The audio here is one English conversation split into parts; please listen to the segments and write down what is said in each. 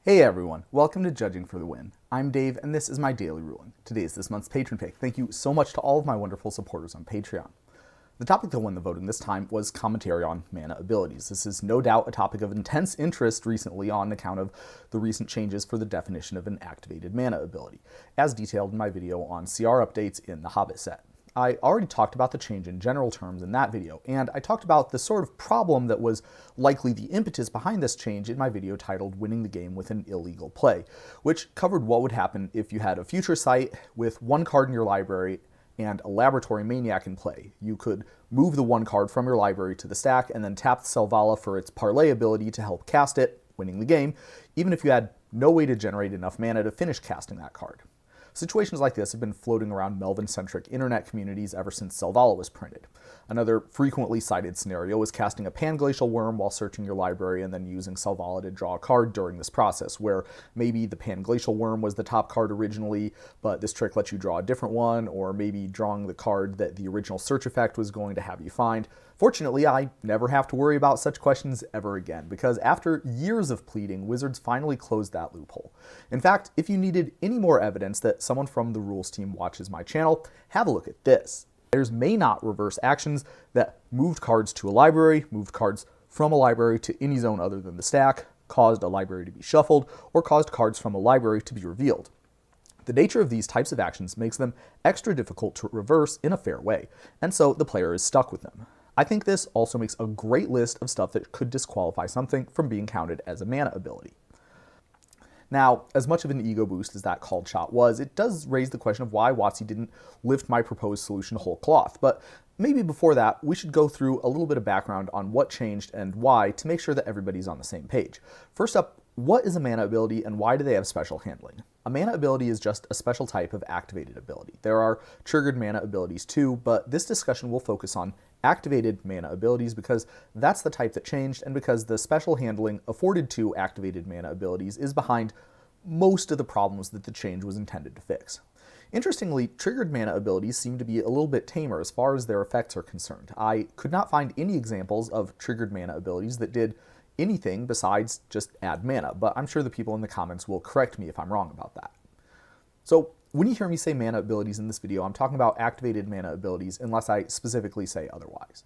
Hey everyone, welcome to Judging for the Win. I'm Dave, and this is my daily ruling. Today is this month's patron pick. Thank you so much to all of my wonderful supporters on Patreon. The topic that won the voting this time was commentary on mana abilities. This is no doubt a topic of intense interest recently on account of the recent changes for the definition of an activated mana ability, as detailed in my video on CR updates in the Hobbit set. I already talked about the change in general terms in that video, and I talked about the sort of problem that was likely the impetus behind this change in my video titled Winning the Game with an Illegal Play, which covered what would happen if you had a future site with one card in your library and a Laboratory Maniac in play. You could move the one card from your library to the stack and then tap the Selvala for its Parlay ability to help cast it, winning the game, even if you had no way to generate enough mana to finish casting that card. Situations like this have been floating around Melvin-centric internet communities ever since Selvala was printed. Another frequently cited scenario is casting a Panglacial Worm while searching your library and then using Selvala to draw a card during this process, where maybe the Panglacial Worm was the top card originally, but this trick lets you draw a different one, or maybe drawing the card that the original search effect was going to have you find. Fortunately, I never have to worry about such questions ever again, because after years of pleading, Wizards finally closed that loophole. In fact, if you needed any more evidence that someone from the rules team watches my channel, have a look at this. Players may not reverse actions that moved cards to a library, moved cards from a library to any zone other than the stack, caused a library to be shuffled, or caused cards from a library to be revealed. The nature of these types of actions makes them extra difficult to reverse in a fair way, and so the player is stuck with them. I think this also makes a great list of stuff that could disqualify something from being counted as a mana ability. Now, as much of an ego boost as that called shot was, it does raise the question of why WotC didn't lift my proposed solution whole cloth, but maybe before that, we should go through a little bit of background on what changed and why to make sure that everybody's on the same page. First up, what is a mana ability and why do they have special handling? A mana ability is just a special type of activated ability. There are triggered mana abilities too, but this discussion will focus on activated mana abilities because that's the type that changed and because the special handling afforded to activated mana abilities is behind most of the problems that the change was intended to fix. Interestingly, triggered mana abilities seem to be a little bit tamer as far as their effects are concerned. I could not find any examples of triggered mana abilities that did anything besides just add mana, but I'm sure the people in the comments will correct me if I'm wrong about that. So when you hear me say mana abilities in this video, I'm talking about activated mana abilities unless I specifically say otherwise.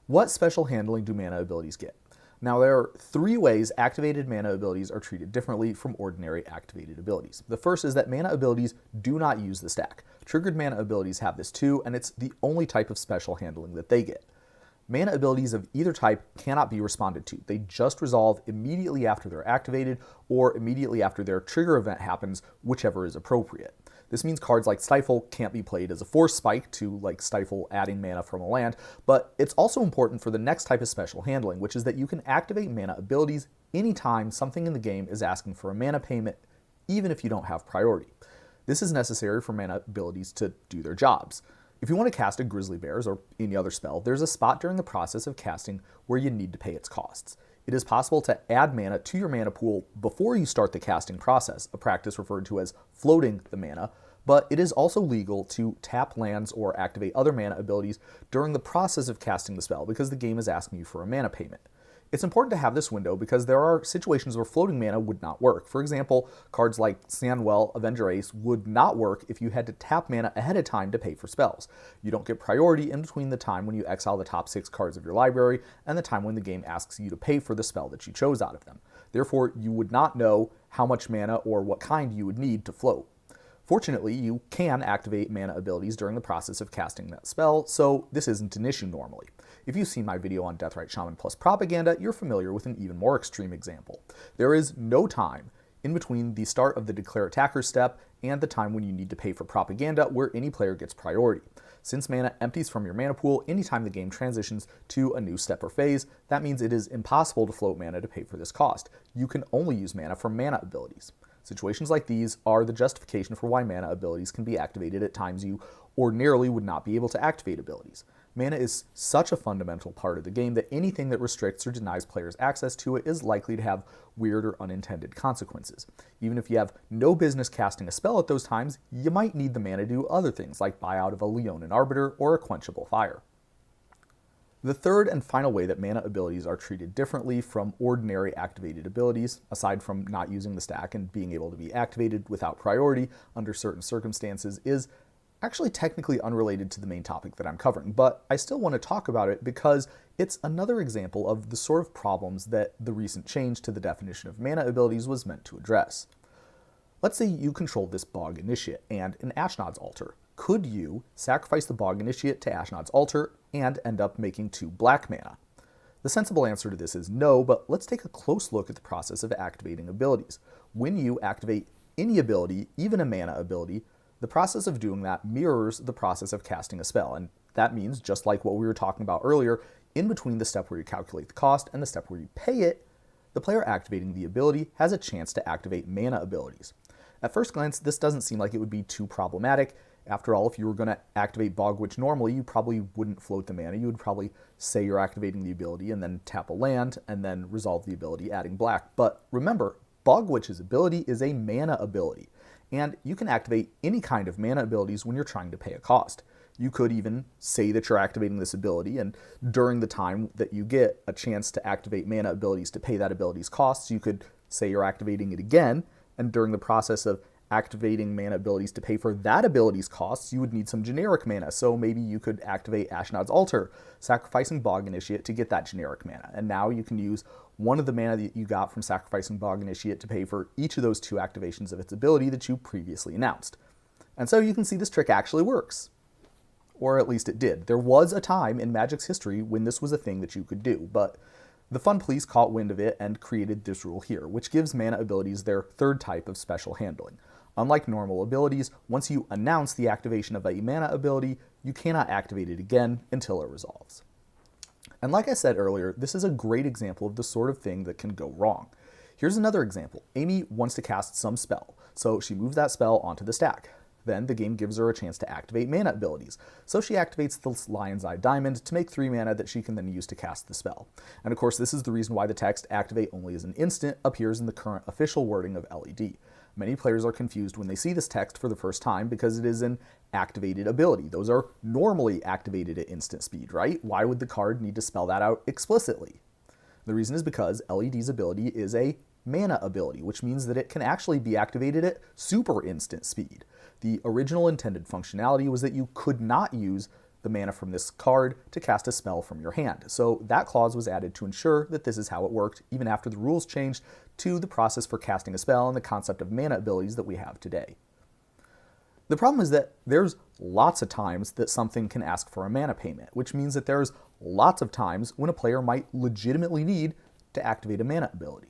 What special handling do mana abilities get? Now, there are three ways activated mana abilities are treated differently from ordinary activated abilities. The first is that mana abilities do not use the stack. Triggered mana abilities have this too, and it's the only type of special handling that they get. Mana abilities of either type cannot be responded to. They just resolve immediately after they're activated or immediately after their trigger event happens, whichever is appropriate. This means cards like Stifle can't be played as a force spike to like Stifle adding mana from a land, but it's also important for the next type of special handling, which is that you can activate mana abilities anytime something in the game is asking for a mana payment, even if you don't have priority. This is necessary for mana abilities to do their jobs. If you want to cast a Grizzly Bears or any other spell, there's a spot during the process of casting where you need to pay its costs. It is possible to add mana to your mana pool before you start the casting process, a practice referred to as floating the mana, but it is also legal to tap lands or activate other mana abilities during the process of casting the spell because the game is asking you for a mana payment. It's important to have this window because there are situations where floating mana would not work. For example, cards like Sandwell, Avenger Ace would not work if you had to tap mana ahead of time to pay for spells. You don't get priority in between the time when you exile the top 6 cards of your library and the time when the game asks you to pay for the spell that you chose out of them. Therefore, you would not know how much mana or what kind you would need to float. Fortunately, you can activate mana abilities during the process of casting that spell, so this isn't an issue normally. If you've seen my video on Deathrite Shaman plus Propaganda, you're familiar with an even more extreme example. There is no time in between the start of the Declare Attacker step and the time when you need to pay for Propaganda where any player gets priority. Since mana empties from your mana pool anytime the game transitions to a new step or phase, that means it is impossible to float mana to pay for this cost. You can only use mana for mana abilities. Situations like these are the justification for why mana abilities can be activated at times you ordinarily would not be able to activate abilities. Mana is such a fundamental part of the game that anything that restricts or denies players access to it is likely to have weird or unintended consequences. Even if you have no business casting a spell at those times, you might need the mana to do other things like buy out of a Leonin Arbiter or a Quenchable Fire. The third and final way that mana abilities are treated differently from ordinary activated abilities, aside from not using the stack and being able to be activated without priority under certain circumstances, is actually technically unrelated to the main topic that I'm covering, but I still want to talk about it because it's another example of the sort of problems that the recent change to the definition of mana abilities was meant to address. Let's say you control this Bog Initiate and an Ashnod's Altar. Could you sacrifice the Bog Initiate to Ashnod's Altar and end up making 2 black mana? The sensible answer to this is no, but let's take a close look at the process of activating abilities. When you activate any ability, even a mana ability, the process of doing that mirrors the process of casting a spell, and that means, just like what we were talking about earlier, in between the step where you calculate the cost and the step where you pay it, the player activating the ability has a chance to activate mana abilities. At first glance, this doesn't seem like it would be too problematic. After all, if you were going to activate Bog Witch normally, you probably wouldn't float the mana. You would probably say you're activating the ability and then tap a land and then resolve the ability, adding black. But remember, Bog Witch's ability is a mana ability, and you can activate any kind of mana abilities when you're trying to pay a cost. You could even say that you're activating this ability, and during the time that you get a chance to activate mana abilities to pay that ability's costs, you could say you're activating it again, and during the process of activating mana abilities to pay for that ability's costs, you would need some generic mana. So maybe you could activate Ashnod's Altar, sacrificing Bog Initiate to get that generic mana. And now you can use one of the mana that you got from sacrificing Bog Initiate to pay for each of those 2 activations of its ability that you previously announced. And so you can see this trick actually works. Or at least it did. There was a time in Magic's history when this was a thing that you could do, but the Fun Police caught wind of it and created this rule here, which gives mana abilities their third type of special handling. Unlike normal abilities, once you announce the activation of a mana ability, you cannot activate it again until it resolves. And like I said earlier, this is a great example of the sort of thing that can go wrong. Here's another example. Amy wants to cast some spell, so she moves that spell onto the stack. Then the game gives her a chance to activate mana abilities, so she activates the Lion's Eye Diamond to make 3 mana that she can then use to cast the spell. And of course, this is the reason why the text "activate only as an instant" appears in the current official wording of LED. Many players are confused when they see this text for the first time because it is an activated ability. Those are normally activated at instant speed, right? Why would the card need to spell that out explicitly? The reason is because LED's ability is a mana ability, which means that it can actually be activated at super instant speed. The original intended functionality was that you could not use the mana from this card to cast a spell from your hand. So that clause was added to ensure that this is how it worked, even after the rules changed to the process for casting a spell and the concept of mana abilities that we have today. The problem is that there's lots of times that something can ask for a mana payment, which means that there's lots of times when a player might legitimately need to activate a mana ability.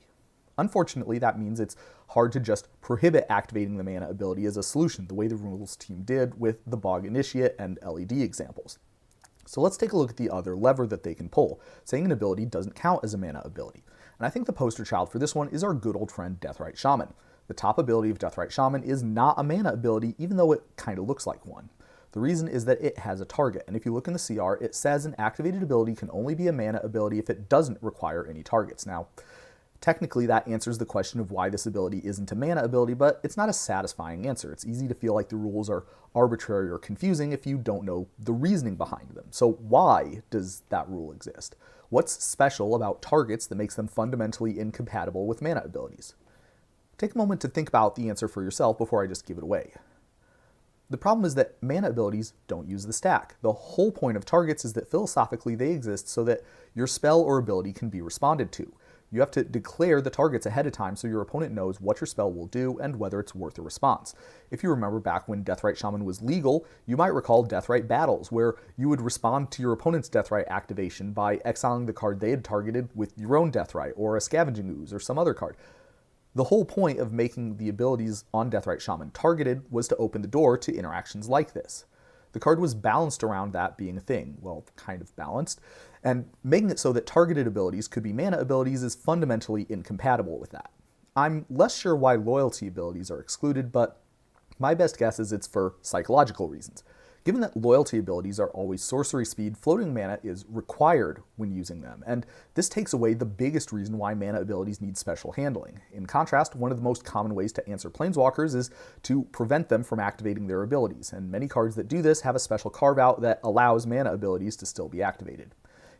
Unfortunately, that means it's hard to just prohibit activating the mana ability as a solution, the way the rules team did with the Bog Initiate and LED examples. So let's take a look at the other lever that they can pull, saying an ability doesn't count as a mana ability. And I think the poster child for this one is our good old friend Deathrite Shaman. The top ability of Deathrite Shaman is not a mana ability, even though it kind of looks like one. The reason is that it has a target, and if you look in the CR, it says an activated ability can only be a mana ability if it doesn't require any targets. Now, technically, that answers the question of why this ability isn't a mana ability, but it's not a satisfying answer. It's easy to feel like the rules are arbitrary or confusing if you don't know the reasoning behind them. So why does that rule exist? What's special about targets that makes them fundamentally incompatible with mana abilities? Take a moment to think about the answer for yourself before I just give it away. The problem is that mana abilities don't use the stack. The whole point of targets is that philosophically they exist so that your spell or ability can be responded to. You have to declare the targets ahead of time so your opponent knows what your spell will do and whether it's worth a response. If you remember back when Deathrite Shaman was legal, you might recall Deathrite battles, where you would respond to your opponent's Deathrite activation by exiling the card they had targeted with your own Deathrite, or a Scavenging Ooze, or some other card. The whole point of making the abilities on Deathrite Shaman targeted was to open the door to interactions like this. The card was balanced around that being a thing, well, kind of balanced, and making it so that targeted abilities could be mana abilities is fundamentally incompatible with that. I'm less sure why loyalty abilities are excluded, but my best guess is it's for psychological reasons. Given that loyalty abilities are always sorcery speed, floating mana is required when using them, and this takes away the biggest reason why mana abilities need special handling. In contrast, one of the most common ways to answer planeswalkers is to prevent them from activating their abilities, and many cards that do this have a special carve-out that allows mana abilities to still be activated.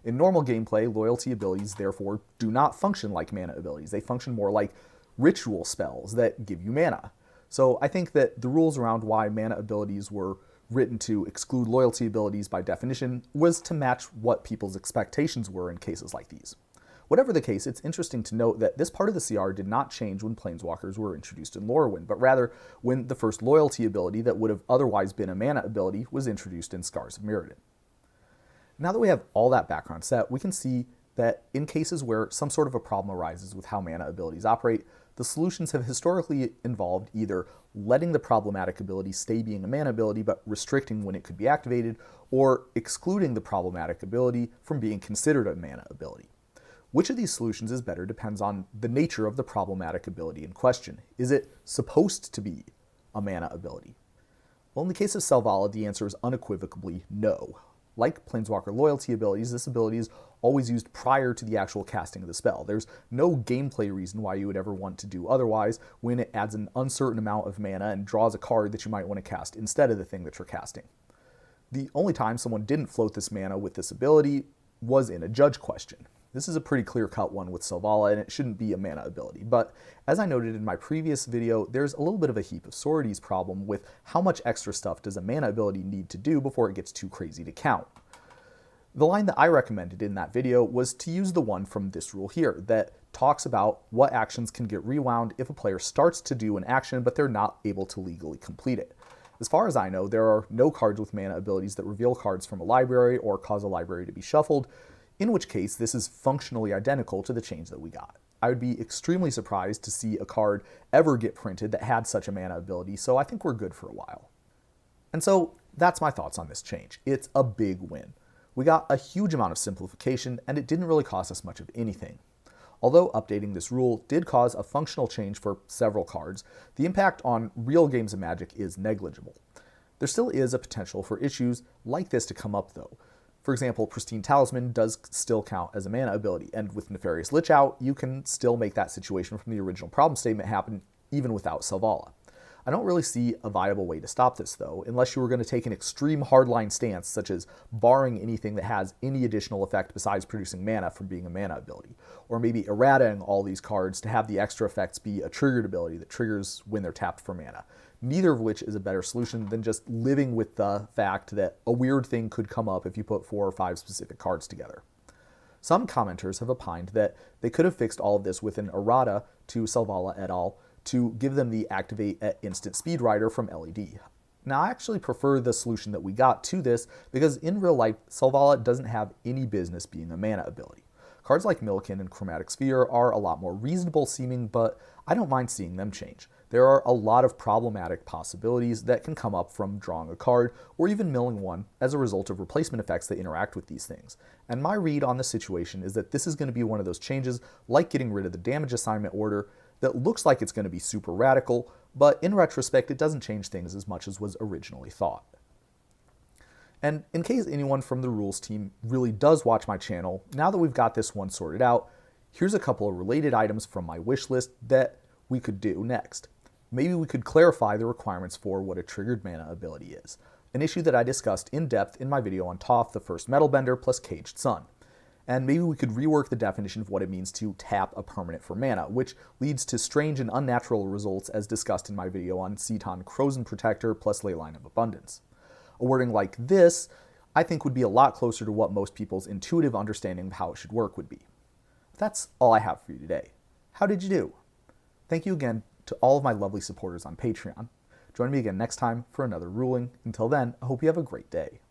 In normal gameplay, loyalty abilities therefore do not function like mana abilities. They function more like ritual spells that give you mana. So I think that the rules around why mana abilities were written to exclude loyalty abilities by definition was to match what people's expectations were in cases like these. Whatever the case, it's interesting to note that this part of the CR did not change when Planeswalkers were introduced in Lorwyn, but rather when the first loyalty ability that would have otherwise been a mana ability was introduced in Scars of Mirrodin. Now that we have all that background set, we can see that in cases where some sort of a problem arises with how mana abilities operate, the solutions have historically involved either letting the problematic ability stay being a mana ability but restricting when it could be activated, or excluding the problematic ability from being considered a mana ability. Which of these solutions is better depends on the nature of the problematic ability in question. Is it supposed to be a mana ability? Well, in the case of Selvala, the answer is unequivocally no. Like Planeswalker loyalty abilities, this ability is always used prior to the actual casting of the spell. There's no gameplay reason why you would ever want to do otherwise when it adds an uncertain amount of mana and draws a card that you might want to cast instead of the thing that you're casting. The only time someone didn't float this mana with this ability was in a judge question. This is a pretty clear-cut one with Selvala, and it shouldn't be a mana ability. But as I noted in my previous video, there's a little bit of a Heap of Sororities problem with how much extra stuff does a mana ability need to do before it gets too crazy to count. The line that I recommended in that video was to use the one from this rule here that talks about what actions can get rewound if a player starts to do an action but they're not able to legally complete it. As far as I know, there are no cards with mana abilities that reveal cards from a library or cause a library to be shuffled, in which case this is functionally identical to the change that we got. I would be extremely surprised to see a card ever get printed that had such a mana ability, so I think we're good for a while. And so that's my thoughts on this change. It's a big win. We got a huge amount of simplification, and it didn't really cost us much of anything. Although updating this rule did cause a functional change for several cards, the impact on real games of Magic is negligible. There still is a potential for issues like this to come up though. For example, Pristine Talisman does still count as a mana ability, and with Nefarious Lich out, you can still make that situation from the original problem statement happen even without Selvala. I don't really see a viable way to stop this though, unless you were going to take an extreme hardline stance such as barring anything that has any additional effect besides producing mana from being a mana ability, or maybe errataing all these cards to have the extra effects be a triggered ability that triggers when they're tapped for mana. Neither of which is a better solution than just living with the fact that a weird thing could come up if you put 4 or 5 specific cards together. Some commenters have opined that they could have fixed all of this with an errata to Selvala et al. To give them the activate at instant speed rider from LED. Now I actually prefer the solution that we got to this because in real life, Selvala doesn't have any business being a mana ability. Cards like Millikin and Chromatic Sphere are a lot more reasonable seeming, but I don't mind seeing them change. There are a lot of problematic possibilities that can come up from drawing a card, or even milling one, as a result of replacement effects that interact with these things. And my read on the situation is that this is going to be one of those changes, like getting rid of the damage assignment order, that looks like it's going to be super radical, but in retrospect it doesn't change things as much as was originally thought. And in case anyone from the rules team really does watch my channel, now that we've got this one sorted out, here's a couple of related items from my wish list that we could do next. Maybe we could clarify the requirements for what a triggered mana ability is, an issue that I discussed in depth in my video on Toph, the First Metalbender plus Caged Sun. And maybe we could rework the definition of what it means to tap a permanent for mana, which leads to strange and unnatural results as discussed in my video on Seton Crozen Protector plus Leyline of Abundance. A wording like this, I think would be a lot closer to what most people's intuitive understanding of how it should work would be. That's all I have for you today. How did you do? Thank you again to all of my lovely supporters on Patreon. Join me again next time for another ruling. Until then, I hope you have a great day.